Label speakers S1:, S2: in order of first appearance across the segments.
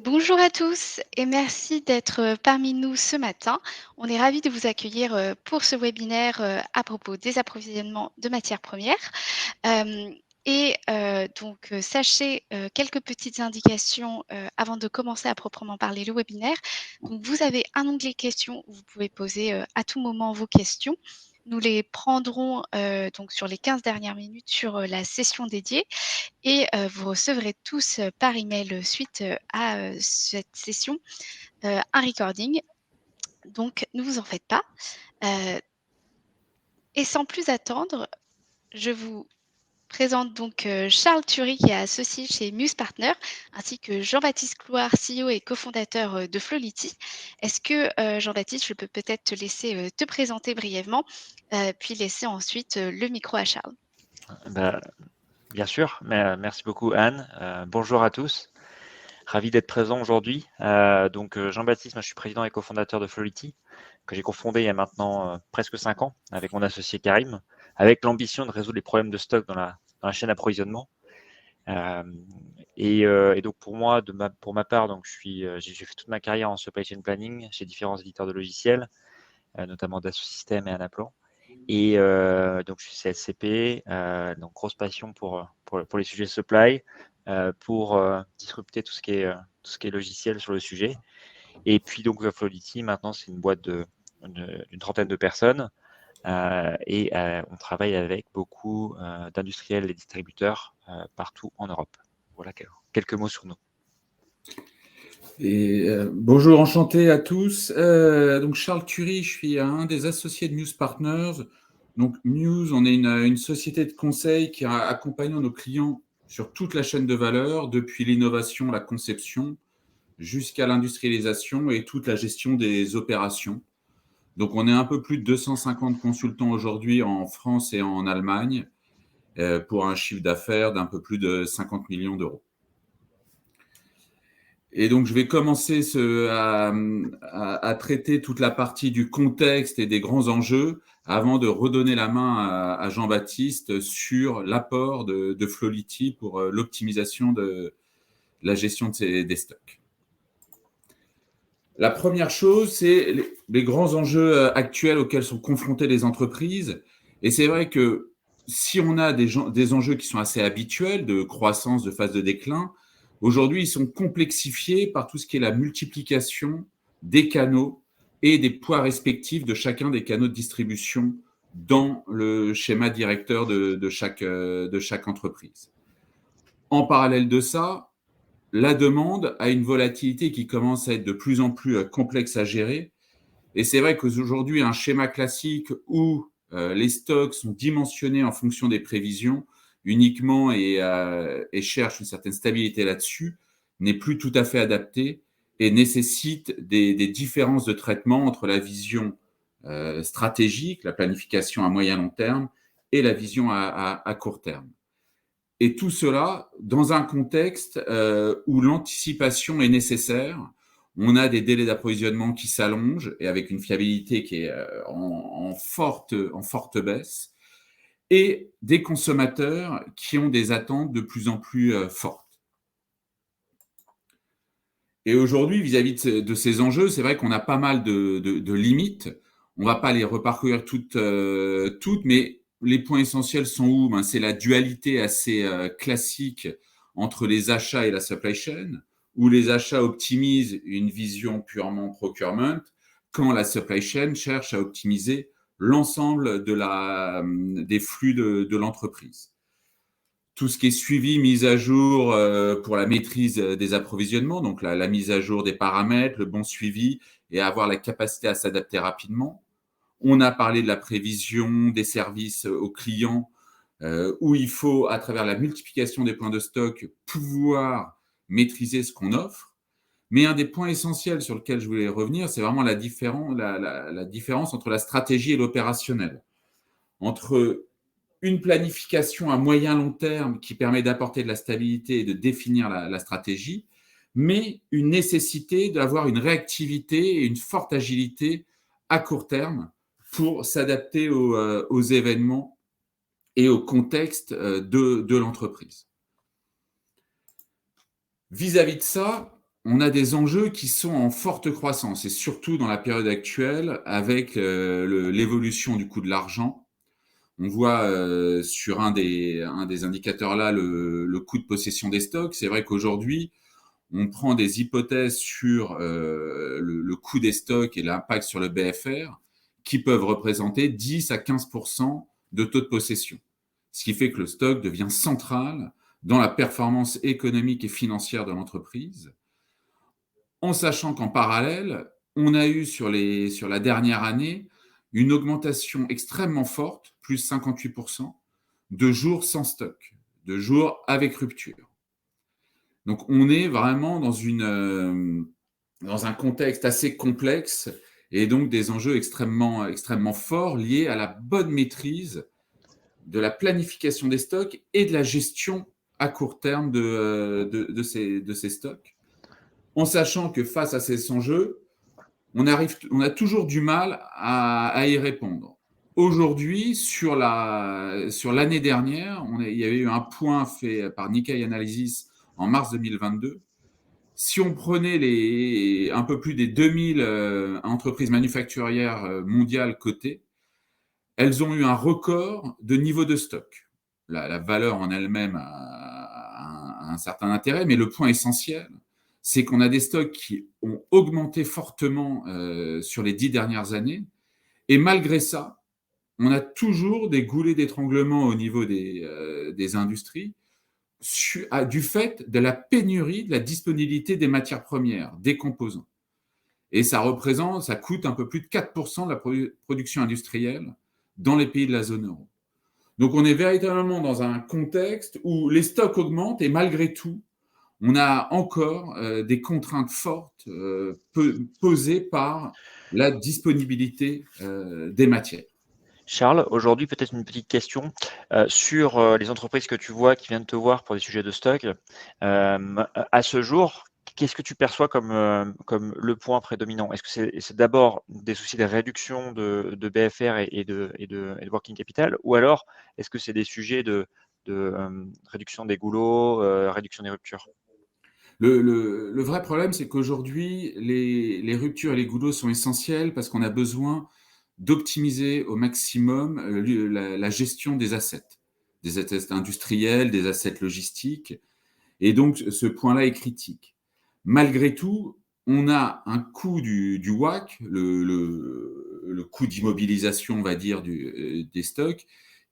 S1: Bonjour à tous et merci d'être parmi nous ce matin. On est ravis de vous accueillir pour ce webinaire à propos des approvisionnements de matières premières. Euh, Sachez quelques petites indications avant de commencer à proprement parler le webinaire. Donc, vous avez un onglet questions où vous pouvez poser à tout moment vos questions. Nous les prendrons donc sur les 15 dernières minutes sur la session dédiée et vous recevrez tous par email suite à cette session un recording. Donc, ne vous en faites pas. Euh, et sans plus attendre, je vous présente donc Charles Thury, qui est associé chez Muse Partners, ainsi que Jean-Baptiste Clouard, CEO et cofondateur de Flowlity. Est-ce que, Jean-Baptiste, je peux peut-être te laisser te présenter brièvement, puis laisser ensuite le micro à Charles.
S2: Bah, bien sûr, mais merci beaucoup Anne. Bonjour à tous, ravi d'être présent aujourd'hui. Jean-Baptiste, moi, je suis président et cofondateur de Flowlity, que j'ai cofondé il y a maintenant presque 5 ans avec mon associé Karim, avec l'ambition de résoudre les problèmes de stock dans la chaîne d'approvisionnement. Et donc pour moi, pour ma part, donc j'ai fait toute ma carrière en supply chain planning chez différents éditeurs de logiciels, notamment Dassault Systèmes et Anaplan. Et donc, je suis CSCP, donc grosse passion pour les sujets supply, pour disrupter tout ce qui est logiciel sur le sujet. Et puis, donc, Flowlity, maintenant, c'est une boîte d'une trentaine de personnes. On travaille avec beaucoup d'industriels et distributeurs partout en Europe. Voilà quelques mots sur nous.
S3: Bonjour, enchanté à tous. Donc Charles Thury, je suis un des associés de Muse Partners. Donc Muse, on est une société de conseil qui accompagne nos clients sur toute la chaîne de valeur, depuis l'innovation, la conception, jusqu'à l'industrialisation et toute la gestion des opérations. Donc on est un peu plus de 250 consultants aujourd'hui en France et en Allemagne pour un chiffre d'affaires d'un peu plus de 50 millions d'euros. Et donc, je vais commencer à traiter toute la partie du contexte et des grands enjeux avant de redonner la main à Jean-Baptiste sur l'apport de Flowlity pour l'optimisation de la gestion des stocks. La première chose, c'est les grands enjeux actuels auxquels sont confrontées les entreprises. Et c'est vrai que si on a des enjeux qui sont assez habituels de croissance, de phase de déclin, aujourd'hui, ils sont complexifiés par tout ce qui est la multiplication des canaux et des poids respectifs de chacun des canaux de distribution dans le schéma directeur de chaque entreprise. En parallèle de ça, la demande a une volatilité qui commence à être de plus en plus complexe à gérer. Et c'est vrai qu'aujourd'hui, un schéma classique où les stocks sont dimensionnés en fonction des prévisions uniquement et cherche une certaine stabilité là-dessus, n'est plus tout à fait adapté et nécessite des différences de traitement entre la vision stratégique, la planification à moyen long terme, et la vision à court terme. Et tout cela dans un contexte où l'anticipation est nécessaire. On a des délais d'approvisionnement qui s'allongent et avec une fiabilité qui est en forte baisse, et des consommateurs qui ont des attentes de plus en plus fortes. Et aujourd'hui, vis-à-vis de ces enjeux, c'est vrai qu'on a pas mal de limites. On ne va pas les reparcourir toutes, mais les points essentiels sont où? C'est la dualité assez classique entre les achats et la supply chain, où les achats optimisent une vision purement procurement, quand la supply chain cherche à optimiser l'ensemble des flux de l'entreprise. Tout ce qui est suivi, mise à jour pour la maîtrise des approvisionnements, donc la mise à jour des paramètres, le bon suivi et avoir la capacité à s'adapter rapidement. On a parlé de la prévision des services aux clients, où il faut, à travers la multiplication des points de stock, pouvoir maîtriser ce qu'on offre. Mais un des points essentiels sur lequel je voulais revenir, c'est vraiment la différence entre la stratégie et l'opérationnel. Entre une planification à moyen long terme qui permet d'apporter de la stabilité et de définir la stratégie, mais une nécessité d'avoir une réactivité et une forte agilité à court terme pour s'adapter aux événements et au contexte de l'entreprise. Vis-à-vis de ça, on a des enjeux qui sont en forte croissance, et surtout dans la période actuelle, avec l'évolution du coût de l'argent. On voit sur un des indicateurs là le coût de possession des stocks. C'est vrai qu'aujourd'hui, on prend des hypothèses sur le coût des stocks et l'impact sur le BFR qui peuvent représenter 10 à 15% de taux de possession. Ce qui fait que le stock devient central dans la performance économique et financière de l'entreprise, en sachant qu'en parallèle, on a eu sur la dernière année une augmentation extrêmement forte, plus 58%, de jours sans stock, de jours avec rupture. Donc on est vraiment dans un contexte assez complexe et donc des enjeux extrêmement, extrêmement forts liés à la bonne maîtrise de la planification des stocks et de la gestion à court terme de ces stocks, en sachant que face à ces enjeux, on a toujours du mal à y répondre. Aujourd'hui, sur l'année dernière, il y avait eu un point fait par Nikkei Analysis en mars 2022. Si on prenait un peu plus des 2000 entreprises manufacturières mondiales cotées, elles ont eu un record de niveau de stock. La valeur en elle-même a un certain intérêt, mais le point essentiel, c'est qu'on a des stocks qui ont augmenté fortement sur les 10 dernières années, et malgré ça, on a toujours des goulets d'étranglement au niveau des industries du fait de la pénurie, de la disponibilité des matières premières, des composants. Et ça coûte un peu plus de 4% de la production industrielle dans les pays de la zone euro. Donc on est véritablement dans un contexte où les stocks augmentent et malgré tout, on a encore des contraintes fortes posées par la disponibilité des matières.
S2: Charles, aujourd'hui, peut-être une petite question sur les entreprises que tu vois, qui viennent te voir pour des sujets de stock. À ce jour, qu'est-ce que tu perçois comme le point prédominant? Est-ce que c'est d'abord des soucis de réduction de BFR et de working capital, ou alors est-ce que c'est des sujets de réduction des goulots, réduction des ruptures?
S3: Le vrai problème, c'est qu'aujourd'hui, les ruptures et les goulots sont essentiels parce qu'on a besoin d'optimiser au maximum la gestion des assets industriels, des assets logistiques. Et donc, ce point-là est critique. Malgré tout, on a un coût du WAC, le coût d'immobilisation, on va dire, des stocks,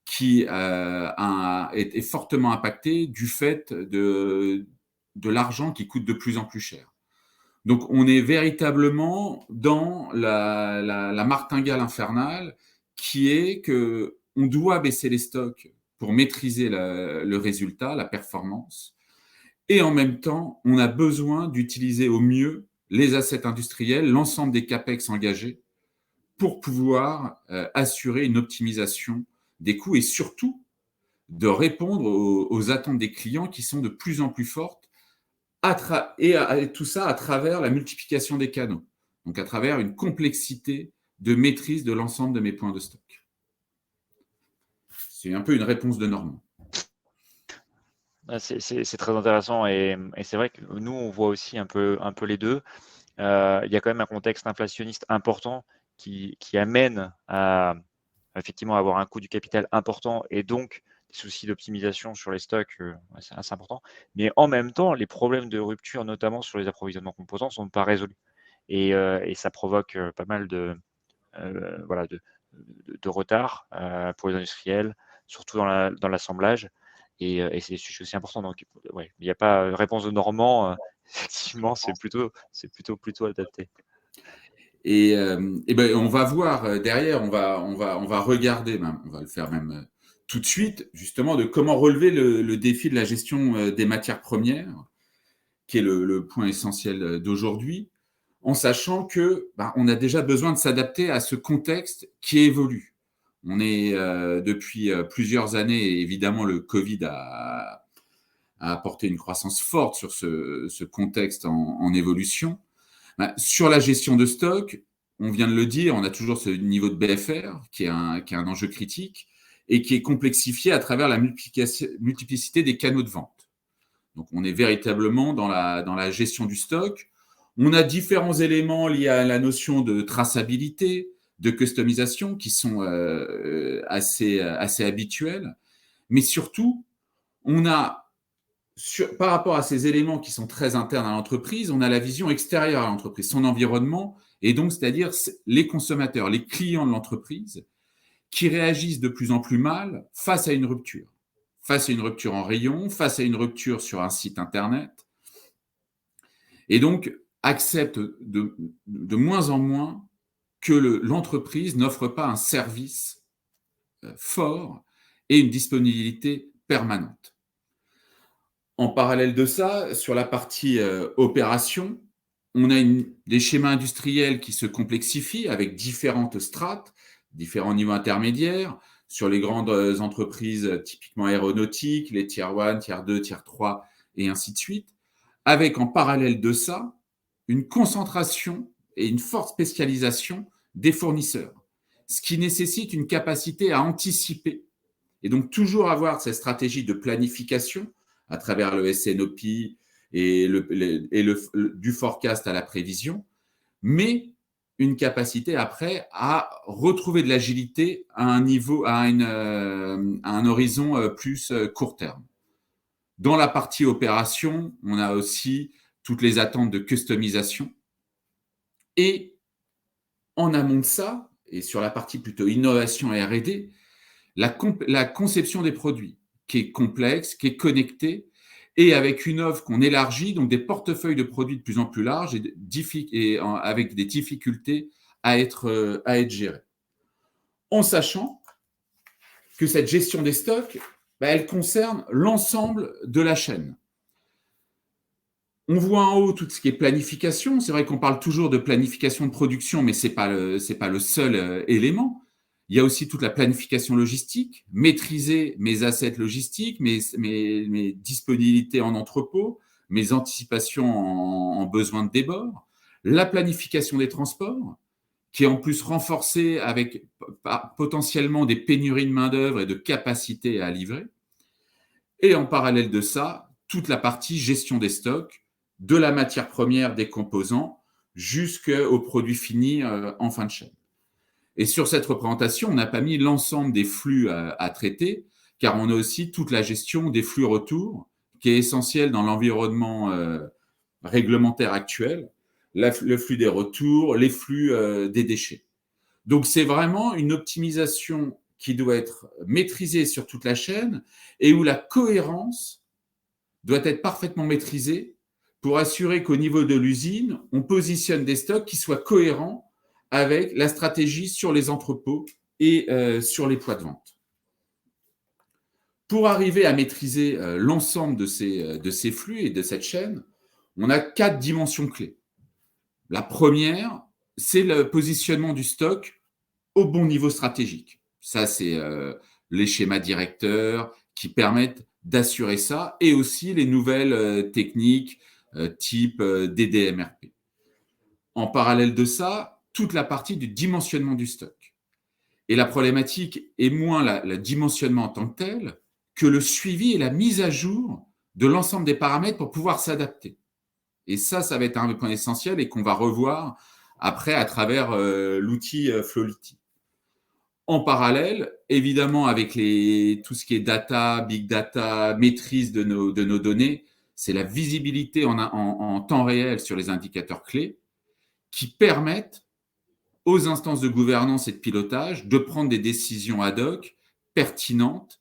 S3: qui est fortement impacté du fait de l'argent qui coûte de plus en plus cher. Donc, on est véritablement dans la martingale infernale qui est que on doit baisser les stocks pour maîtriser le résultat, la performance. Et en même temps, on a besoin d'utiliser au mieux les assets industriels, l'ensemble des CAPEX engagés pour pouvoir assurer une optimisation des coûts et surtout de répondre aux attentes des clients qui sont de plus en plus fortes et tout ça à travers la multiplication des canaux, donc à travers une complexité de maîtrise de l'ensemble de mes points de stock. C'est un peu une réponse de Normand.
S2: C'est très intéressant et c'est vrai que nous, on voit aussi un peu les deux. Il y a quand même un contexte inflationniste important qui amène à effectivement avoir un coût du capital important et donc des soucis d'optimisation sur les stocks, c'est assez important. Mais en même temps, les problèmes de rupture, notamment sur les approvisionnements composants, ne sont pas résolus. Et ça provoque pas mal de retard pour les industriels, surtout dans l'assemblage. Et c'est des sujets aussi importants. Donc, ouais, il n'y a pas réponse de Normand. Effectivement, c'est plutôt adapté.
S3: Et ben, on va voir derrière, on va regarder, on va le faire même tout de suite, justement, de comment relever le défi de la gestion des matières premières, qui est le point essentiel d'aujourd'hui, en sachant que on a déjà besoin de s'adapter à ce contexte qui évolue. On est depuis plusieurs années, et évidemment, le Covid a apporté une croissance forte sur ce contexte en évolution. Sur la gestion de stock, on vient de le dire, on a toujours ce niveau de BFR qui est un enjeu critique et qui est complexifié à travers la multiplicité des canaux de vente. Donc, on est véritablement dans la gestion du stock. On a différents éléments liés à la notion de traçabilité, de customisation qui sont assez habituels. Mais surtout, on a, par rapport à ces éléments qui sont très internes à l'entreprise, on a la vision extérieure à l'entreprise, son environnement, et donc, c'est-à-dire les consommateurs, les clients de l'entreprise, qui réagissent de plus en plus mal face à une rupture. Face à une rupture en rayon, face à une rupture sur un site Internet. Et donc, acceptent de moins en moins que l'entreprise n'offre pas un service fort et une disponibilité permanente. En parallèle de ça, sur la partie opération, on a des schémas industriels qui se complexifient avec différentes strates, différents niveaux intermédiaires, sur les grandes entreprises typiquement aéronautiques, les tier 1, tier 2, tier 3, et ainsi de suite, avec en parallèle de ça, une concentration et une forte spécialisation des fournisseurs, ce qui nécessite une capacité à anticiper, et donc toujours avoir cette stratégie de planification à travers le SNOP et du forecast à la prévision, mais une capacité après à retrouver de l'agilité à un niveau, à un horizon plus court terme. Dans la partie opération, on a aussi toutes les attentes de customisation. Et en amont de ça, et sur la partie plutôt innovation et R&D, la conception des produits, qui est complexe, qui est connectée, et avec une offre qu'on élargit, donc des portefeuilles de produits de plus en plus larges et avec des difficultés à être gérées. En sachant que cette gestion des stocks, elle concerne l'ensemble de la chaîne. On voit en haut tout ce qui est planification. C'est vrai qu'on parle toujours de planification de production, mais ce n'est pas le seul élément. Il y a aussi toute la planification logistique, maîtriser mes assets logistiques, mes disponibilités en entrepôt, mes anticipations en besoin de débord, la planification des transports, qui est en plus renforcée avec potentiellement des pénuries de main-d'œuvre et de capacité à livrer. Et en parallèle de ça, toute la partie gestion des stocks, de la matière première, des composants, jusqu'aux produits finis en fin de chaîne. Et sur cette représentation, on n'a pas mis l'ensemble des flux à traiter, car on a aussi toute la gestion des flux retour, qui est essentielle dans l'environnement réglementaire actuel, le flux des retours, les flux des déchets. Donc, c'est vraiment une optimisation qui doit être maîtrisée sur toute la chaîne et où la cohérence doit être parfaitement maîtrisée pour assurer qu'au niveau de l'usine, on positionne des stocks qui soient cohérents avec la stratégie sur les entrepôts et sur les poids de vente. Pour arriver à maîtriser l'ensemble de ces flux et de cette chaîne, on a 4 dimensions clés. La première, c'est le positionnement du stock au bon niveau stratégique. Ça, c'est les schémas directeurs qui permettent d'assurer ça, et aussi les nouvelles techniques type DDMRP. En parallèle de ça, toute la partie du dimensionnement du stock. Et la problématique est moins le dimensionnement en tant que tel que le suivi et la mise à jour de l'ensemble des paramètres pour pouvoir s'adapter. Et ça va être un point essentiel et qu'on va revoir après à travers l'outil Flowlity. En parallèle, évidemment, avec tout ce qui est data, big data, maîtrise de nos données, c'est la visibilité en temps réel sur les indicateurs clés qui permettent aux instances de gouvernance et de pilotage de prendre des décisions ad hoc, pertinentes,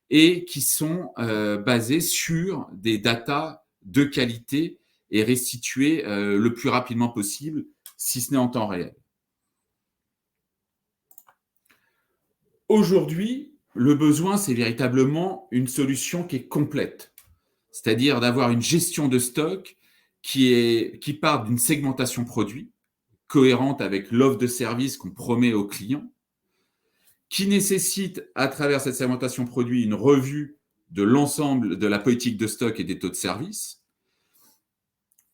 S3: et qui sont basées sur des datas de qualité et restituées le plus rapidement possible, si ce n'est en temps réel. Aujourd'hui, le besoin, c'est véritablement une solution qui est complète, c'est-à-dire d'avoir une gestion de stock qui part d'une segmentation produit, cohérente avec l'offre de service qu'on promet aux clients, qui nécessite, à travers cette segmentation produit, une revue de l'ensemble de la politique de stock et des taux de service.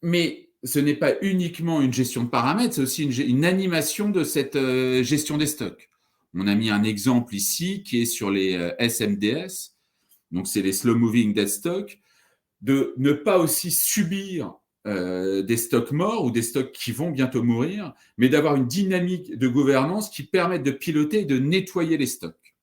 S3: Mais ce n'est pas uniquement une gestion de paramètres, c'est aussi une animation de cette gestion des stocks. On a mis un exemple ici qui est sur les SMDS, donc c'est les Slow Moving Dead Stock. de ne pas aussi subir des stocks morts ou des stocks qui vont bientôt mourir, mais d'avoir une dynamique de gouvernance qui permette de piloter et de nettoyer les stocks.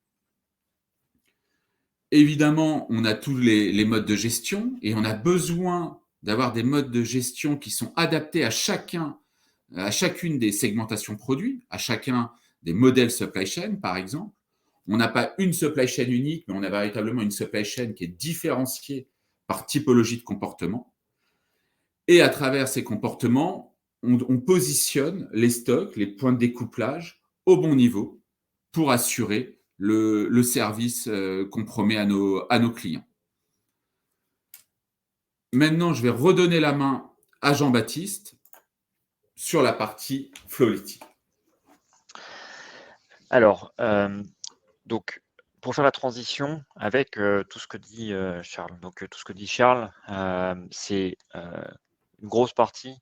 S3: Évidemment, on a tous les modes de gestion et on a besoin d'avoir des modes de gestion qui sont adaptés à chacune des segmentations produits, à chacun des modèles supply chain, par exemple. On n'a pas une supply chain unique, mais on a véritablement une supply chain qui est différenciée par typologie de comportement. Et à travers ces comportements, on positionne les stocks, les points de découplage au bon niveau pour assurer le service qu'on promet à nos clients. Maintenant, je vais redonner la main à Jean-Baptiste sur la partie Flowlity.
S2: Alors, donc, pour faire la transition avec tout ce que dit Charles. Donc, tout ce que dit Charles, c'est une grosse partie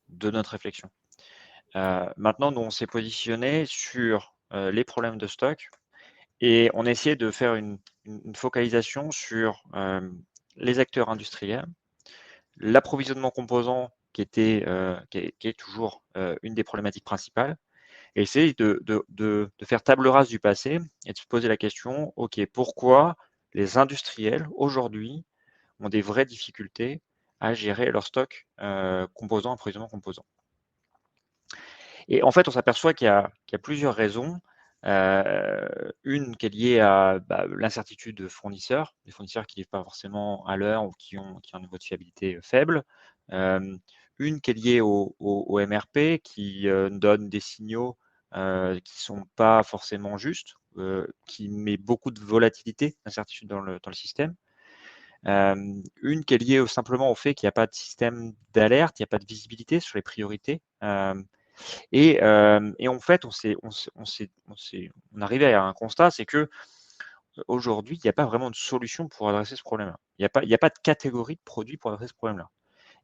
S2: de notre réflexion. Maintenant, nous, on s'est positionné sur les problèmes de stock et on a essayé de faire une focalisation sur les acteurs industriels, l'approvisionnement composant qui est toujours une des problématiques principales, et essayer de faire table rase du passé et de se poser la question, OK, pourquoi les industriels aujourd'hui ont des vraies difficultés à gérer leur stock composants, approvisionnement composants. Et en fait, on s'aperçoit qu'il y a plusieurs raisons. Une qui est liée à l'incertitude de fournisseurs, des fournisseurs qui ne livrent pas forcément à l'heure ou qui ont un niveau de fiabilité faible. Une qui est liée au MRP, qui donne des signaux qui ne sont pas forcément justes, qui met beaucoup de volatilité, d'incertitude dans le système. Une qui est liée simplement au fait qu'il n'y a pas de système d'alerte, il n'y a pas de visibilité sur les priorités. Et en fait, on arrivait à un constat, c'est que aujourd'hui, il n'y a pas vraiment de solution pour adresser ce problème-là. Il n'y a pas de catégorie de produits pour adresser ce problème-là.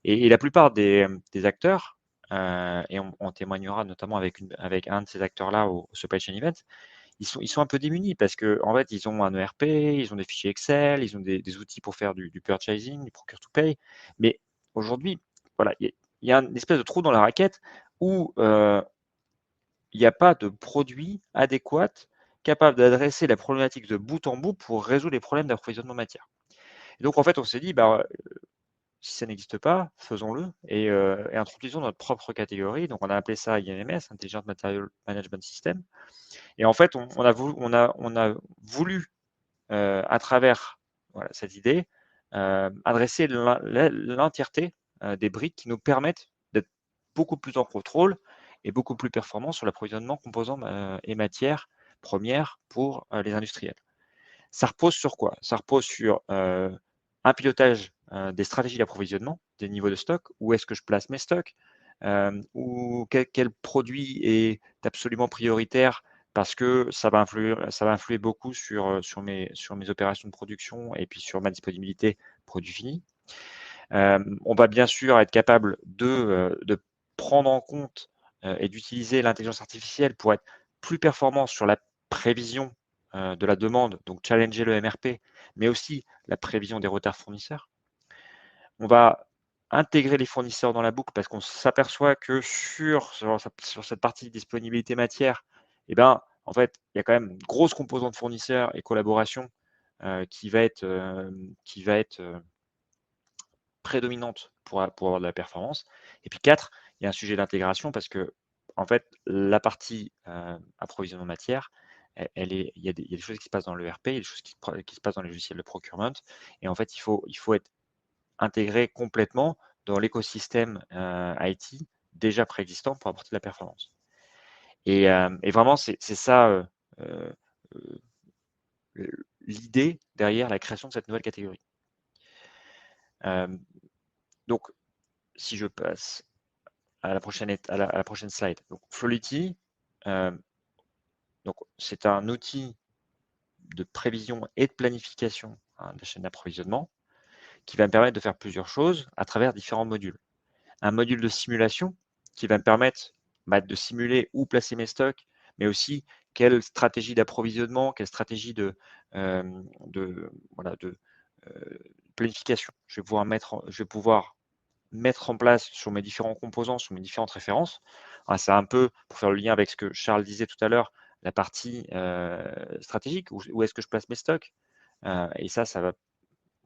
S2: Et la plupart des acteurs, et on témoignera notamment avec un de ces acteurs-là au Supply Chain Event, ils sont un peu démunis parce qu'en fait, ils ont un ERP, ils ont des fichiers Excel, ils ont des outils pour faire du purchasing, du procure to pay. Mais aujourd'hui, voilà, il y a une espèce de trou dans la raquette où il n'y a pas de produit adéquat capable d'adresser la problématique de bout en bout pour résoudre les problèmes d'approvisionnement matière. Et donc, en fait, on s'est dit, si ça n'existe pas, faisons-le et introduisons notre propre catégorie. Donc, on a appelé ça IMS, Intelligent Material Management System. Et en fait, on a voulu à travers cette idée, adresser l'entièreté des briques qui nous permettent d'être beaucoup plus en contrôle et beaucoup plus performants sur l'approvisionnement composants et matières premières pour les industriels. Ça repose sur quoi? Ça repose sur un pilotage des stratégies d'approvisionnement, des niveaux de stock, où est-ce que je place mes stocks, ou quel produit est absolument prioritaire parce que ça va influer beaucoup sur mes opérations de production et puis sur ma disponibilité produit fini. On va bien sûr être capable de prendre en compte et d'utiliser l'intelligence artificielle pour être plus performant sur la prévision de la demande, donc challenger le MRP, mais aussi la prévision des retards fournisseurs. On va intégrer les fournisseurs dans la boucle parce qu'on s'aperçoit que sur cette partie disponibilité matière, en fait, il y a quand même une grosse composante fournisseurs et collaboration qui va être prédominante pour avoir de la performance. Et puis 4, il y a un sujet d'intégration parce que en fait, la partie approvisionnement matière, il y a des choses qui se passent dans l'ERP, il y a des choses qui se passent dans les logiciels de procurement. Et en fait, il faut être intégré complètement dans l'écosystème IT déjà préexistant pour apporter de la performance. Et vraiment, c'est ça l'idée derrière la création de cette nouvelle catégorie. Donc, si je passe à la prochaine slide. Donc, Flowlity, donc c'est un outil de prévision et de planification de la chaîne d'approvisionnement qui va me permettre de faire plusieurs choses à travers différents modules. Un module de simulation qui va me permettre de simuler où placer mes stocks, mais aussi quelle stratégie d'approvisionnement, quelle stratégie planification. Je vais pouvoir mettre en place sur mes différents composants, sur mes différentes références. C'est un peu, pour faire le lien avec ce que Charles disait tout à l'heure, la partie stratégique, où est-ce que je place mes stocks. Et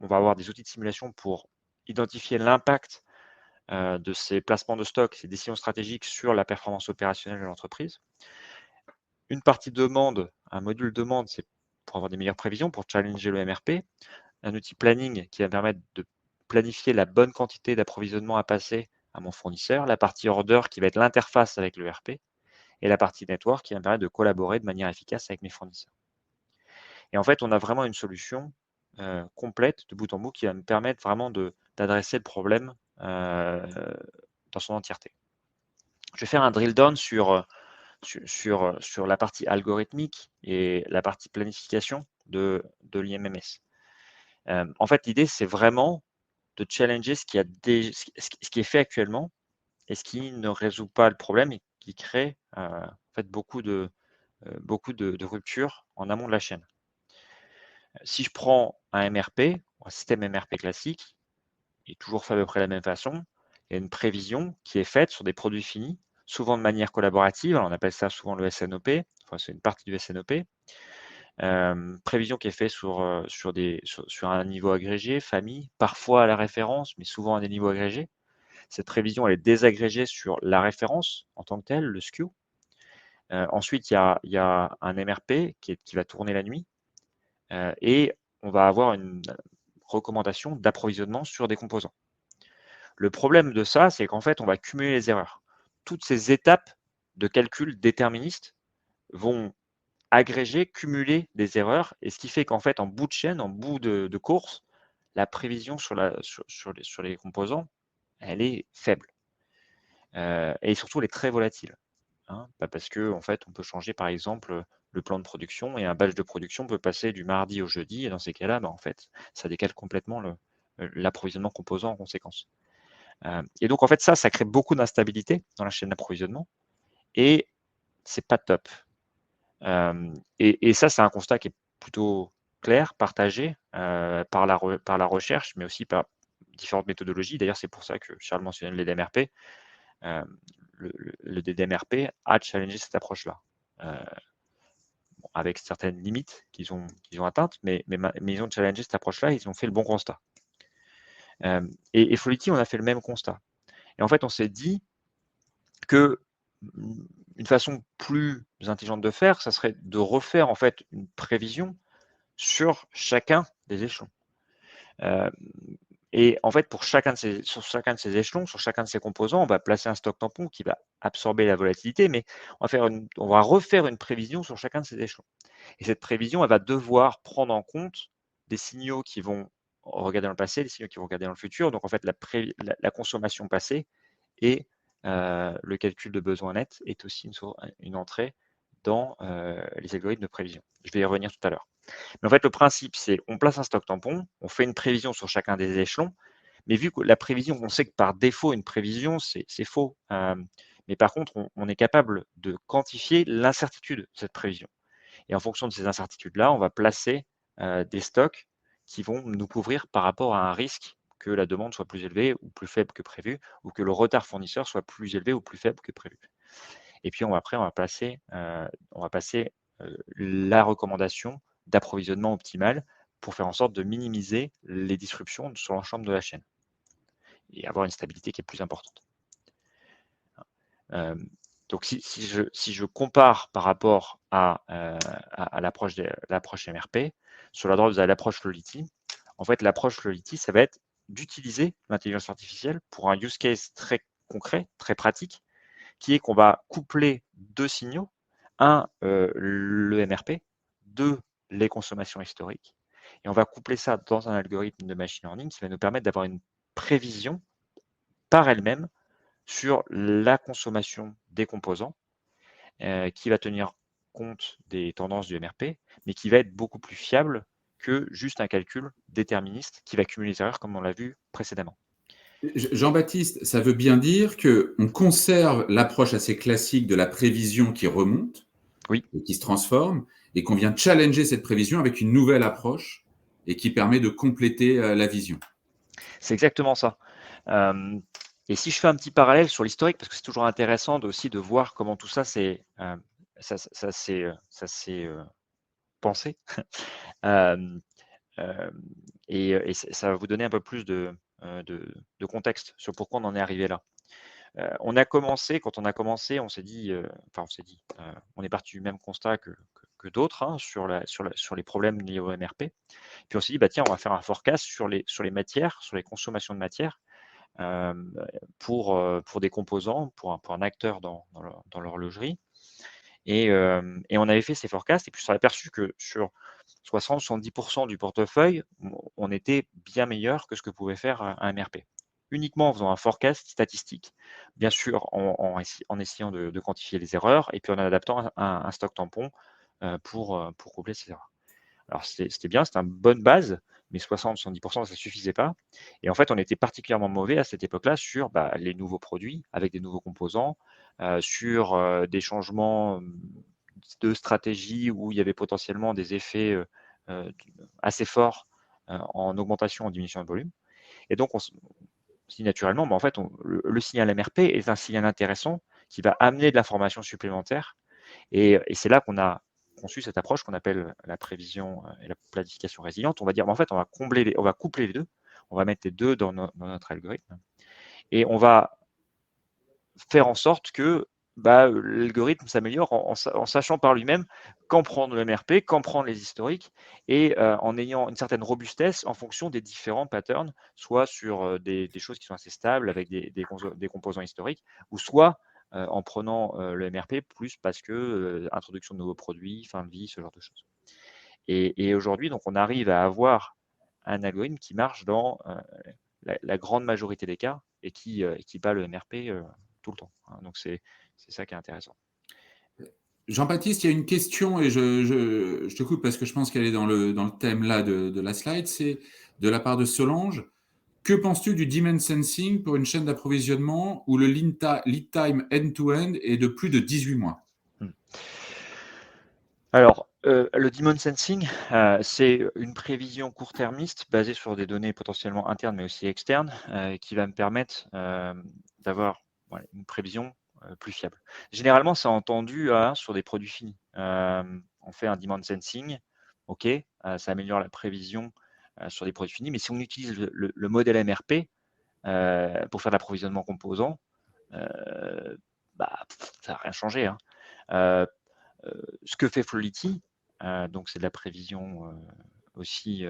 S2: on va avoir des outils de simulation pour identifier l'impact de ces placements de stock, ces décisions stratégiques sur la performance opérationnelle de l'entreprise. Une partie demande, un module demande, c'est pour avoir des meilleures prévisions, pour challenger le MRP. Un outil planning qui va permettre de planifier la bonne quantité d'approvisionnement à passer à mon fournisseur. La partie order qui va être l'interface avec le RP. Et la partie network qui va me permettre de collaborer de manière efficace avec mes fournisseurs. Et en fait, on a vraiment une solution complète de bout en bout qui va me permettre vraiment d'adresser le problème dans son entièreté. Je vais faire un drill down sur la partie algorithmique et la partie planification de l'IMMS. En fait, l'idée, c'est vraiment de challenger ce qui est fait actuellement et ce qui ne résout pas le problème et qui crée en fait beaucoup de ruptures en amont de la chaîne. Si je prends un MRP, un système MRP classique, il est toujours fait à peu près de la même façon. Il y a une prévision qui est faite sur des produits finis, souvent de manière collaborative. Alors, on appelle ça souvent le SNOP, enfin, c'est une partie du SNOP. Prévision qui est faite sur un niveau agrégé, famille, parfois à la référence, mais souvent à des niveaux agrégés. Cette prévision, elle est désagrégée sur la référence en tant que telle, le SKU. Ensuite, il y a un MRP qui va tourner la nuit et on va avoir une recommandation d'approvisionnement sur des composants. Le problème de ça, c'est qu'en fait, on va cumuler les erreurs. Toutes ces étapes de calcul déterministes vont agréger, cumuler des erreurs, et ce qui fait qu'en fait, en bout de chaîne, en bout de course, la prévision sur les composants, elle est faible. Et surtout, elle est très volatile. Parce que en fait, on peut changer par exemple le plan de production et un batch de production peut passer du mardi au jeudi et dans ces cas-là, en fait, ça décale complètement l'approvisionnement composant en conséquence. Et donc en fait, ça crée beaucoup d'instabilité dans la chaîne d'approvisionnement et c'est pas top. Et ça, c'est un constat qui est plutôt clair, partagé par la recherche, mais aussi par différentes méthodologies. D'ailleurs, c'est pour ça que Charles mentionnait les DMRP. Le DDMRP a challengé cette approche-là, avec certaines limites qu'ils ont atteintes, mais ils ont challengé cette approche-là, ils ont fait le bon constat. Et Floity, on a fait le même constat. Et en fait, on s'est dit que une façon plus intelligente de faire, ça serait de refaire en fait une prévision sur chacun des échelons. Et en fait, sur chacun de ces échelons, sur chacun de ces composants, on va placer un stock tampon qui va absorber la volatilité, mais on va refaire une prévision sur chacun de ces échelons. Et cette prévision, elle va devoir prendre en compte des signaux qui vont regarder dans le passé, des signaux qui vont regarder dans le futur. Donc, en fait, la consommation passée et le calcul de besoin net est aussi une entrée dans les algorithmes de prévision. Je vais y revenir tout à l'heure. Mais en fait, le principe, c'est on place un stock tampon, on fait une prévision sur chacun des échelons, mais vu que la prévision, on sait que par défaut, une prévision, c'est faux. Mais par contre, on est capable de quantifier l'incertitude de cette prévision. Et en fonction de ces incertitudes-là, on va placer des stocks qui vont nous couvrir par rapport à un risque que la demande soit plus élevée ou plus faible que prévu, ou que le retard fournisseur soit plus élevé ou plus faible que prévu. Et puis après, on va passer la recommandation d'approvisionnement optimal pour faire en sorte de minimiser les disruptions sur l'ensemble de la chaîne et avoir une stabilité qui est plus importante. Donc, si je compare par rapport à l'approche MRP, sur la droite, vous avez l'approche Floity. En fait, l'approche Floity, ça va être d'utiliser l'intelligence artificielle pour un use case très concret, très pratique, qui est qu'on va coupler deux signaux. Un, le MRP. Deux, les consommations historiques. Et on va coupler ça dans un algorithme de machine learning qui va nous permettre d'avoir une prévision par elle-même sur la consommation des composants qui va tenir compte des tendances du MRP, mais qui va être beaucoup plus fiable que juste un calcul déterministe qui va cumuler les erreurs comme on l'a vu précédemment.
S3: Jean-Baptiste, ça veut bien dire qu'on conserve l'approche assez classique de la prévision qui remonte,
S2: oui,
S3: et qui se transforme, et qu'on vient challenger cette prévision avec une nouvelle approche et qui permet de compléter la vision.
S2: C'est exactement ça. Et si je fais un petit parallèle sur l'historique, parce que c'est toujours intéressant aussi de voir comment tout ça s'est pensé. Et ça va vous donner un peu plus de contexte sur pourquoi on en est arrivé là. On a commencé, quand on a commencé, on s'est dit, on est parti du même constat que d'autres, hein, sur les problèmes liés au MRP. Puis on s'est dit, bah tiens, on va faire un forecast sur les matières, sur les consommations de matières, pour des composants, pour un acteur dans l'horlogerie. Et on avait fait ces forecasts, et puis on s'est aperçu que sur 60-70% du portefeuille, on était bien meilleur que ce que pouvait faire un MRP. Uniquement en faisant un forecast statistique, bien sûr en essayant de quantifier les erreurs, et puis en adaptant un stock tampon pour combler ces erreurs. Alors c'était bien, c'était une bonne base, mais 60-70%, ça ne suffisait pas. Et en fait, on était particulièrement mauvais à cette époque-là sur les nouveaux produits avec des nouveaux composants, sur des changements de stratégie où il y avait potentiellement des effets assez forts en augmentation, en diminution de volume. Et donc, on se dit naturellement, en fait, le signal MRP est un signal intéressant qui va amener de l'information supplémentaire. Et c'est là qu'on a conçu cette approche qu'on appelle la prévision et la planification résiliente. On va dire, en fait, on va coupler les deux. On va mettre les deux dans notre algorithme. Et on va faire en sorte que l'algorithme s'améliore en sachant par lui-même quand prendre le MRP, quand prendre les historiques, et en ayant une certaine robustesse en fonction des différents patterns, soit sur des choses qui sont assez stables avec des composants historiques, ou soit en prenant le MRP plus parce que introduction de nouveaux produits, fin de vie, ce genre de choses. Et aujourd'hui, donc, on arrive à avoir un algorithme qui marche dans la grande majorité des cas et qui bat le MRP tout le temps. Hein. Donc, c'est ça qui est intéressant.
S3: Jean-Baptiste, il y a une question, et je te coupe parce que je pense qu'elle est dans le thème là de la slide, c'est de la part de Solange. Que penses-tu du demand sensing pour une chaîne d'approvisionnement où le lead time end-to-end est de plus de 18 mois?
S2: Alors, le demand sensing, c'est une prévision court-termiste basée sur des données potentiellement internes mais aussi externes, qui va me permettre d'avoir une prévision plus fiable. Généralement, c'est entendu sur des produits finis. On fait un demand sensing, ok, ça améliore la prévision sur des produits finis, mais si on utilise le modèle MRP pour faire de l'approvisionnement composant, ça n'a rien changé. Hein. Ce que fait Flowlity, donc c'est de la prévision aussi,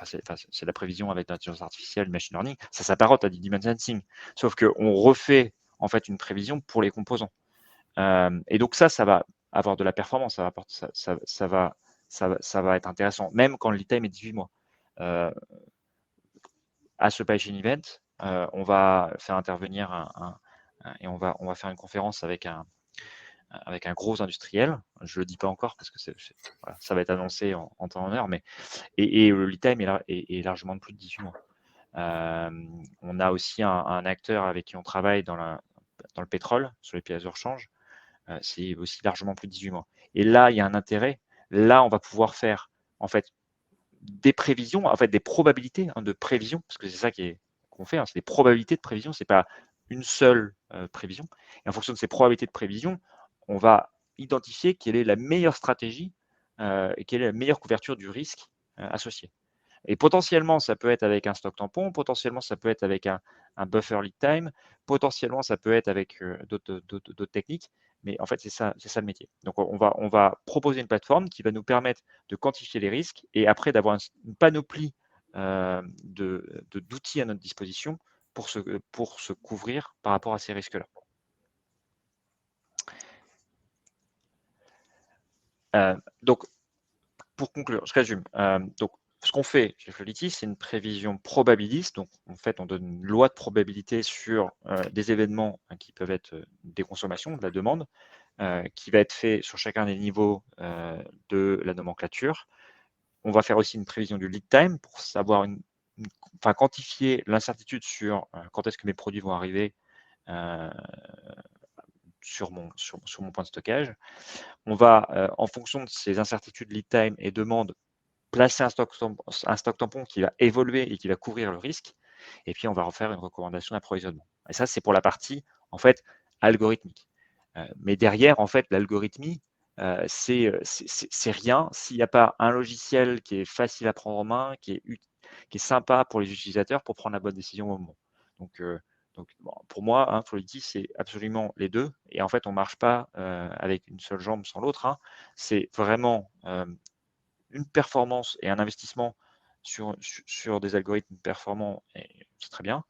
S2: c'est de la prévision avec l'intelligence artificielle, machine learning, ça s'apparente à du demand sensing, sauf qu'on refait en fait une prévision pour les composants. Et donc ça va avoir de la performance, ça va être intéressant, même quand le lead time est 18 mois. À ce Supply Event, on va faire intervenir et on va faire une conférence avec un gros industriel. Je ne le dis pas encore parce que ça va être annoncé en temps et en heure, mais et le lead time est largement de plus de 18 mois. On a aussi un acteur avec qui on travaille dans le pétrole, sur les pièces de rechange. C'est aussi largement plus de 18 mois. Et là, il y a un intérêt. Là, on va pouvoir faire en fait des prévisions, en fait des probabilités de prévision, parce que c'est ça qu'on fait. C'est des probabilités de prévision. C'est pas une seule prévision. Et en fonction de ces probabilités de prévision, on va identifier quelle est la meilleure stratégie et quelle est la meilleure couverture du risque associé. Et potentiellement, ça peut être avec un stock tampon, potentiellement, ça peut être avec un buffer lead time, potentiellement, ça peut être avec d'autres techniques, mais en fait, c'est ça le métier. Donc, on va proposer une plateforme qui va nous permettre de quantifier les risques et après d'avoir une panoplie d'outils à notre disposition pour se couvrir par rapport à ces risques-là. Donc, pour conclure, je résume. Donc, ce qu'on fait chez Flowlity, c'est une prévision probabiliste. Donc, en fait, on donne une loi de probabilité sur des événements qui peuvent être des consommations, de la demande, qui va être fait sur chacun des niveaux de la nomenclature. On va faire aussi une prévision du lead time pour savoir quantifier l'incertitude sur quand est-ce que mes produits vont arriver sur mon point de stockage. On va, en fonction de ces incertitudes lead time et demande, placer un stock tampon qui va évoluer et qui va couvrir le risque. Et puis, on va refaire une recommandation d'approvisionnement. Et ça, c'est pour la partie, en fait, algorithmique. Mais derrière, en fait, l'algorithmie, c'est rien s'il n'y a pas un logiciel qui est facile à prendre en main, qui est sympa pour les utilisateurs pour prendre la bonne décision au moment. Donc bon, pour moi, hein, Flowity, c'est absolument les deux. Et en fait, on ne marche pas avec une seule jambe sans l'autre. Hein. C'est vraiment une performance et un investissement sur des algorithmes performants, et c'est très bien.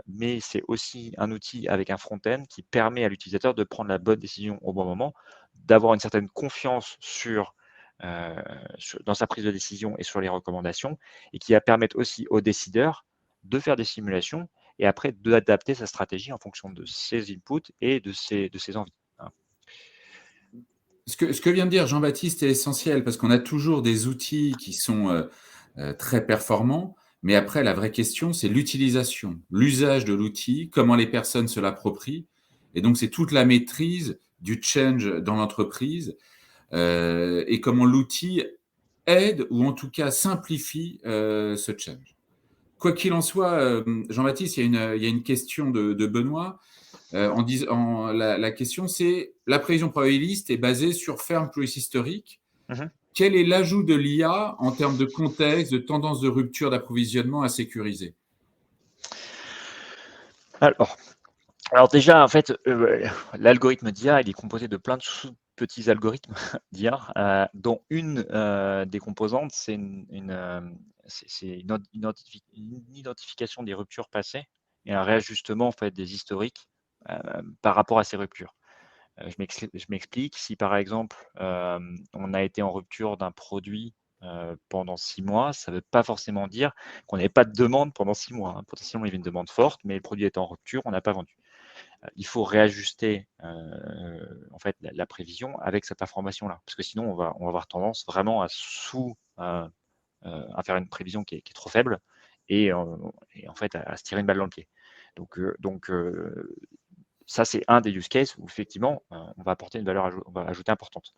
S2: Mais c'est aussi un outil avec un front-end qui permet à l'utilisateur de prendre la bonne décision au bon moment, d'avoir une certaine confiance dans sa prise de décision et sur les recommandations, et qui va permettre aussi aux décideurs de faire des simulations et après d'adapter sa stratégie en fonction de ses inputs et de ses envies. Hein.
S3: Ce que vient de dire Jean-Baptiste est essentiel parce qu'on a toujours des outils qui sont très performants, mais après, la vraie question, c'est l'utilisation, l'usage de l'outil, comment les personnes se l'approprient. Et donc, c'est toute la maîtrise du change dans l'entreprise et comment l'outil aide ou en tout cas simplifie ce change. Quoi qu'il en soit, Jean-Baptiste, il y a une question de Benoît. La question, c'est la prévision probabiliste est basée sur ferme plus historique.
S2: Mhm.
S3: Quel est l'ajout de l'IA en termes de contexte, de tendance de rupture d'approvisionnement à sécuriser?
S2: Alors déjà, en fait, l'algorithme d'IA, il est composé de plein de petits algorithmes d'IA, dont une des composantes, c'est une identification des ruptures passées et un réajustement en fait, des historiques par rapport à ces ruptures. Je m'explique. Si par exemple, on a été en rupture d'un produit pendant 6 mois, ça ne veut pas forcément dire qu'on n'avait pas de demande pendant 6 mois. Hein. Potentiellement, il y avait une demande forte, mais le produit est en rupture, on n'a pas vendu. Il faut réajuster en fait, la prévision avec cette information-là, parce que sinon, on va avoir tendance vraiment à à faire une prévision qui est trop faible et en fait à se tirer une balle dans le pied. Donc ça, c'est un des use cases où effectivement, on va apporter une valeur on va ajouter importante.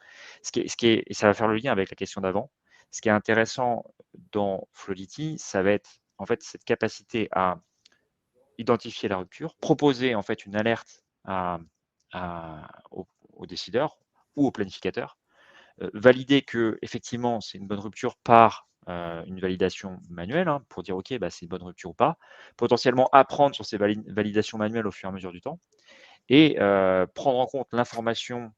S2: Et ça va faire le lien avec la question d'avant. Ce qui est intéressant dans Flowity, ça va être en fait cette capacité à identifier la rupture, proposer en fait une alerte aux décideurs ou aux planificateurs, valider que effectivement c'est une bonne rupture par une validation manuelle hein, pour dire ok, bah, c'est une bonne rupture ou pas, potentiellement apprendre sur ces validations manuelles au fur et à mesure du temps et prendre en compte l'information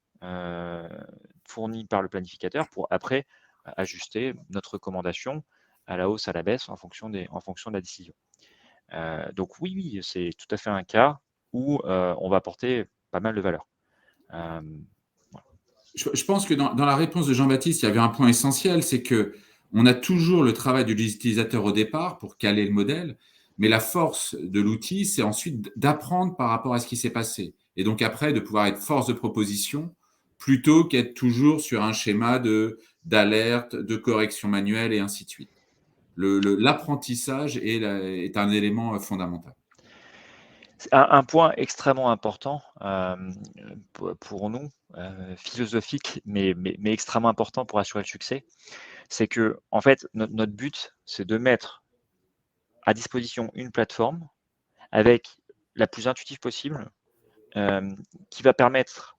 S2: fournie par le planificateur pour après ajuster notre recommandation à la hausse, à la baisse en fonction de la décision. Donc oui, c'est tout à fait un cas où on va apporter pas mal de valeur. Voilà.
S3: Je pense que dans la réponse de Jean-Baptiste, il y avait un point essentiel, c'est que on a toujours le travail de l'utilisateur au départ pour caler le modèle, mais la force de l'outil, c'est ensuite d'apprendre par rapport à ce qui s'est passé. Et donc après, de pouvoir être force de proposition plutôt qu'être toujours sur un schéma d'alerte, de correction manuelle et ainsi de suite. L'apprentissage est un élément fondamental.
S2: C'est un point extrêmement important pour nous, philosophique, mais extrêmement important pour assurer le succès, c'est que en fait, notre but, c'est de mettre à disposition une plateforme avec la plus intuitive possible, qui va permettre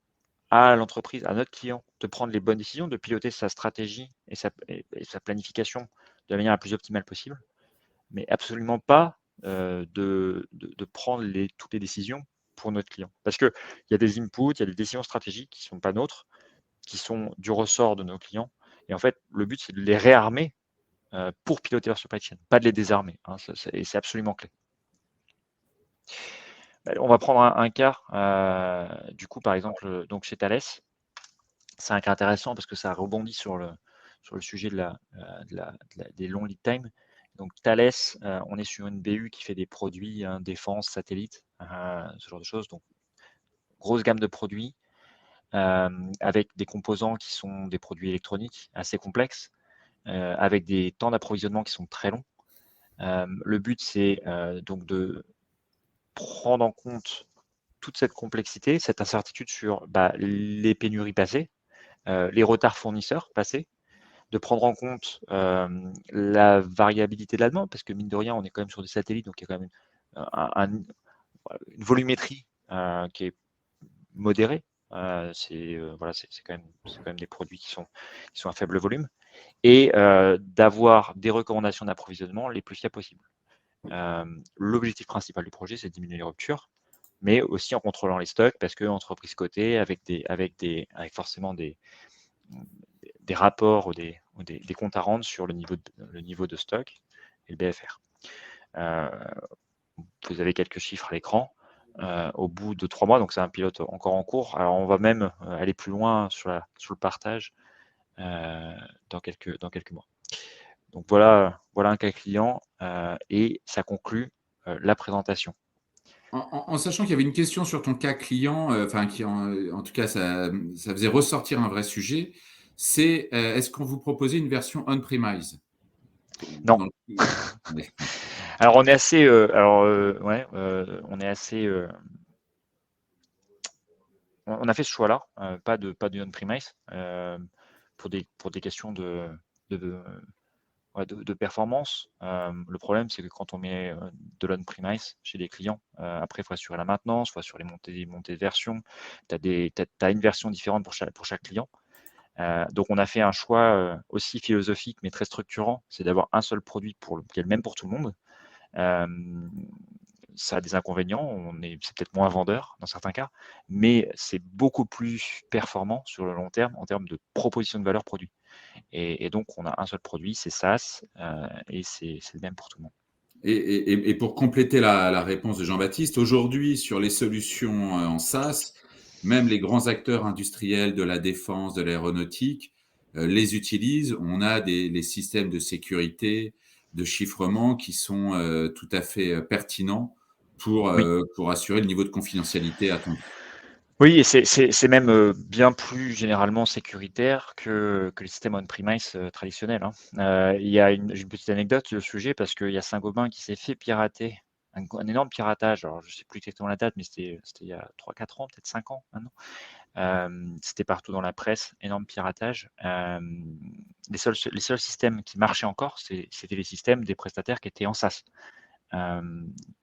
S2: à l'entreprise, à notre client, de prendre les bonnes décisions, de piloter sa stratégie et sa planification de la manière la plus optimale possible, mais absolument pas de prendre toutes les décisions pour notre client. Parce qu'il y a des inputs, il y a des décisions stratégiques qui ne sont pas nôtres, qui sont du ressort de nos clients. Et en fait, le but, c'est de les réarmer pour piloter leur supply chain, pas de les désarmer. Hein, et c'est absolument clé. On va prendre un cas, du coup, par exemple, donc chez Thales. C'est un cas intéressant parce que ça rebondit sur le sujet des longs lead time. Donc Thales, on est sur une BU qui fait des produits défense, satellite, ce genre de choses. Donc grosse gamme de produits avec des composants qui sont des produits électroniques assez complexes, avec des temps d'approvisionnement qui sont très longs. Le but, c'est donc de prendre en compte toute cette complexité, cette incertitude sur les pénuries passées, les retards fournisseurs passés, de prendre en compte la variabilité de la demande, parce que mine de rien, on est quand même sur des satellites, donc il y a quand même une volumétrie qui est modérée. Voilà, c'est quand même des produits qui sont à faible volume, et d'avoir des recommandations d'approvisionnement les plus fiables possibles. L'objectif principal du projet, c'est de diminuer les ruptures, mais aussi en contrôlant les stocks, parce que entreprise cotée, avec forcément des rapports ou des comptes à rendre sur le niveau de stock et le BFR. Vous avez quelques chiffres à l'écran. Au bout de 3 mois, donc c'est un pilote encore en cours. Alors on va même aller plus loin sur le partage dans quelques mois. Donc voilà un cas client, et ça conclut la présentation.
S3: En sachant qu'il y avait une question sur ton cas client, qui en tout cas, ça faisait ressortir un vrai sujet, c'est est-ce qu'on vous proposait une version on-premise?
S2: Non.
S3: Ouais.
S2: Alors on est assez, on est assez, on a fait ce choix-là, pas de on-premise, pour des questions de performance. Le problème, c'est que quand on met de l'on-premise chez des clients, après, il faut assurer la maintenance, il faut assurer les montées de version. Tu as une version différente pour chaque client. Donc, on a fait un choix aussi philosophique, mais très structurant, c'est d'avoir un seul produit qui est le même pour tout le monde. Ça a des inconvénients, c'est peut-être moins vendeur dans certains cas, mais c'est beaucoup plus performant sur le long terme en termes de proposition de valeur produit. Et donc, on a un seul produit, c'est SaaS, et c'est le même pour tout le monde.
S3: Et pour compléter la réponse de Jean-Baptiste, aujourd'hui, sur les solutions en SaaS, même les grands acteurs industriels de la défense, de l'aéronautique, les utilisent. On a les systèmes de sécurité, de chiffrement qui sont tout à fait pertinents pour
S2: Oui.
S3: assurer le niveau de confidentialité attendu.
S2: Oui, et c'est même bien plus généralement sécuritaire que les systèmes on-premise traditionnels, hein. J'ai une petite anecdote sur le sujet, parce qu'il y a Saint-Gobain qui s'est fait pirater, un énorme piratage. Alors, je ne sais plus exactement la date, mais c'était il y a 3-4 ans, peut-être 5 ans maintenant. C'était partout dans la presse, énorme piratage. Les seuls systèmes qui marchaient encore, c'était les systèmes des prestataires qui étaient en SaaS.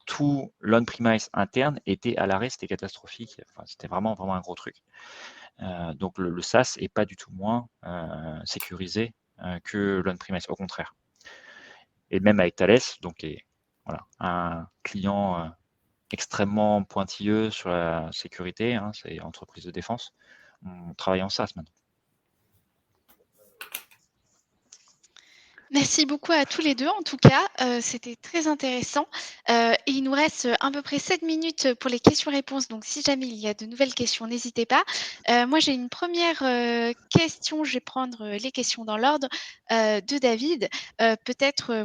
S2: Tout l'on-premise interne était à l'arrêt, c'était catastrophique. Enfin, c'était vraiment un gros truc. Donc le SaaS est pas du tout moins sécurisé que l'on-premise, au contraire. Et même avec Thales, donc un client extrêmement pointilleux sur la sécurité, hein, c'est entreprise de défense. On travaille en SaaS maintenant.
S1: Merci beaucoup à tous les deux, en tout cas, c'était très intéressant, et il nous reste à peu près 7 minutes pour les questions-réponses, donc si jamais il y a de nouvelles questions, n'hésitez pas. Moi, j'ai une première question, je vais prendre les questions dans l'ordre, de David. Peut-être,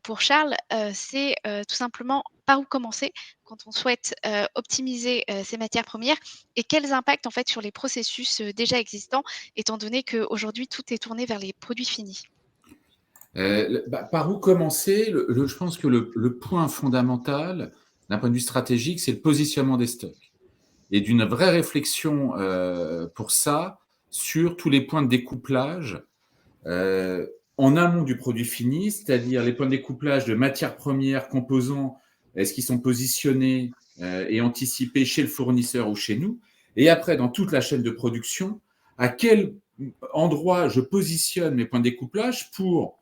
S1: pour Charles, c'est tout simplement par où commencer quand on souhaite optimiser ses matières premières, et quels impacts en fait sur les processus déjà existants, étant donné qu'aujourd'hui tout est tourné vers les produits finis?
S3: Par où commencer? Je pense que le point fondamental, d'un point de vue stratégique, c'est le positionnement des stocks et d'une vraie réflexion pour ça sur tous les points de découplage en amont du produit fini, c'est-à-dire les points de découplage de matières premières, composants, est-ce qu'ils sont positionnés et anticipés chez le fournisseur ou chez nous, et après dans toute la chaîne de production, à quel endroit je positionne mes points de découplage pour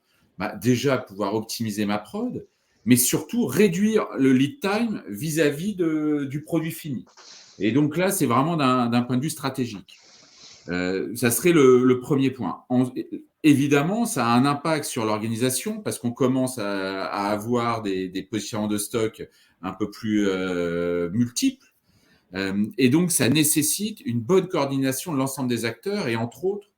S3: déjà pouvoir optimiser ma prod, mais surtout réduire le lead time vis-à-vis du produit fini. Et donc là, c'est vraiment d'un point de vue stratégique. Ça serait le premier point. Évidemment, ça a un impact sur l'organisation parce qu'on commence à avoir des positionnements de stock un peu plus multiples. Et donc, ça nécessite une bonne coordination de l'ensemble des acteurs et entre autres,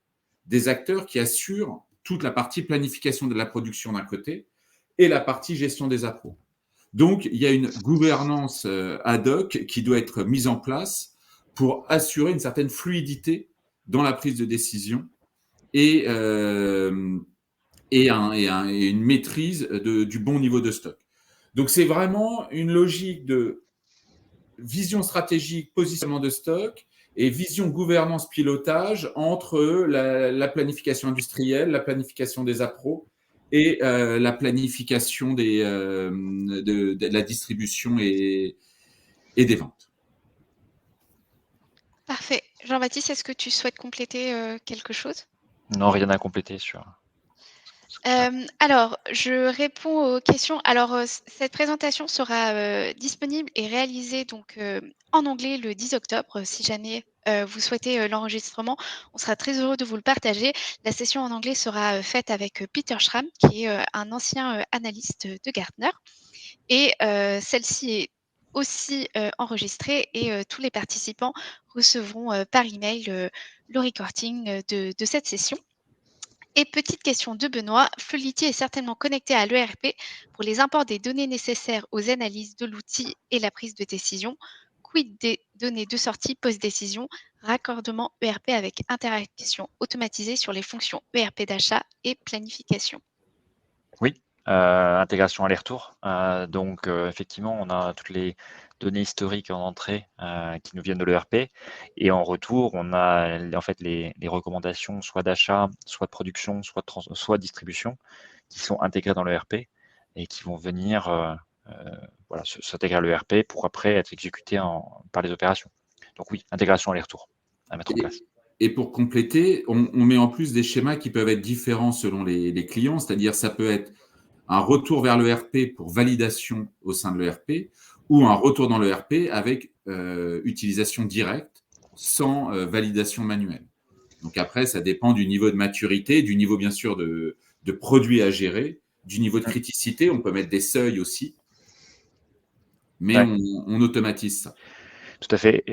S3: des acteurs qui assurent toute la partie planification de la production d'un côté et la partie gestion des appros. Donc, il y a une gouvernance ad hoc qui doit être mise en place pour assurer une certaine fluidité dans la prise de décision et une maîtrise du bon niveau de stock. Donc, c'est vraiment une logique de vision stratégique, positionnement de stock et vision, gouvernance, pilotage entre la planification industrielle, la planification des appros et la planification de la distribution et des ventes.
S1: Parfait. Jean-Baptiste, est-ce que tu souhaites compléter quelque chose?
S2: Non, rien à compléter sur.
S1: Alors, je réponds aux questions. Alors, cette présentation sera disponible et réalisée donc en anglais le 10 octobre. Si jamais vous souhaitez l'enregistrement, on sera très heureux de vous le partager. La session en anglais sera faite avec Peter Schramm, qui est un ancien analyste de Gartner. Et celle-ci est aussi enregistrée et tous les participants recevront par email le recording de cette session. Et petite question de Benoît, Flowlity est certainement connecté à l'ERP pour les imports des données nécessaires aux analyses de l'outil et la prise de décision. Quid des données de sortie post-décision, raccordement ERP avec interaction automatisée sur les fonctions ERP d'achat et planification.
S2: Oui, intégration aller-retour. Donc, effectivement, on a toutes les données historiques en entrée qui nous viennent de l'ERP. Et en retour, on a en fait les recommandations soit d'achat, soit de production, soit de distribution qui sont intégrées dans l'ERP et qui vont venir voilà, s'intégrer à l'ERP pour après être exécutées par les opérations. Donc oui, intégration aller-retour à mettre en place.
S3: Et pour compléter, on met en plus des schémas qui peuvent être différents selon les clients, c'est-à-dire ça peut être un retour vers l'ERP pour validation au sein de l'ERP ou un retour dans l'ERP avec utilisation directe sans validation manuelle. Donc après, ça dépend du niveau de maturité, du niveau bien sûr de produits à gérer, du niveau de criticité. On peut mettre des seuils aussi, mais
S2: Ouais.
S3: on automatise ça.
S2: Tout à fait.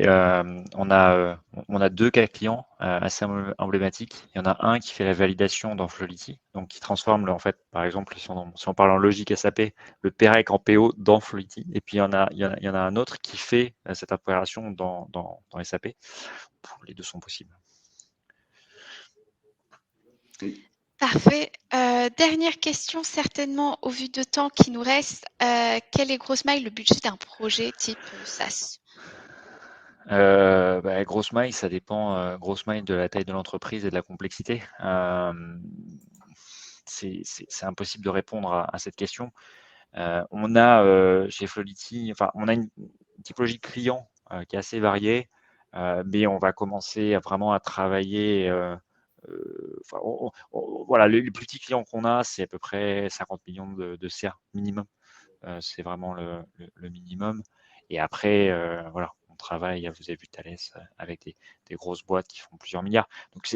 S2: On a deux cas clients assez emblématiques. Il y en a un qui fait la validation dans Flowlity, donc qui transforme, en fait, par exemple, si on parle en logique SAP, le PEREC en PO dans Flowlity. Et puis, il y en a un autre qui fait cette opération dans SAP. Les deux sont possibles.
S3: Oui.
S1: Parfait. Dernière question, certainement au vu de temps qui nous reste. Quel est Grossmail le budget d'un projet type SaaS?
S2: Grosse maille, ça dépend grosse maille de la taille de l'entreprise et de la complexité. C'est impossible de répondre à cette question. On a chez Flowlity, enfin, on a une typologie de clients qui est assez variée, mais on va commencer vraiment à travailler. Voilà, les plus petits clients qu'on a, c'est à peu près 50 millions de CA minimum. C'est vraiment le minimum. Et après, voilà, on travaille, vous avez vu Thales, avec des grosses boîtes qui font plusieurs milliards. Donc,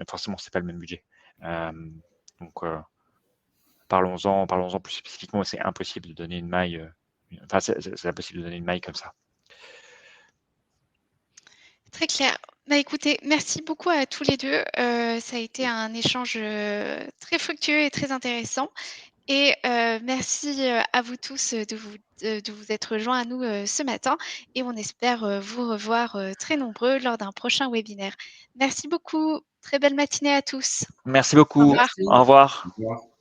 S2: forcément, c'est pas le même budget. Donc, parlons-en plus spécifiquement. C'est impossible de donner une maille. Enfin, c'est impossible de donner une maille comme ça.
S1: Très clair. Bah, écoutez, merci beaucoup à tous les deux. Ça a été un échange très fructueux et très intéressant. Et merci à vous tous de vous être joints à nous ce matin. Et on espère vous revoir très nombreux lors d'un prochain webinaire. Merci beaucoup. Très belle matinée à tous.
S2: Merci
S1: Au
S2: beaucoup.
S1: revoir.
S3: Merci.
S2: Au revoir.
S3: Au revoir.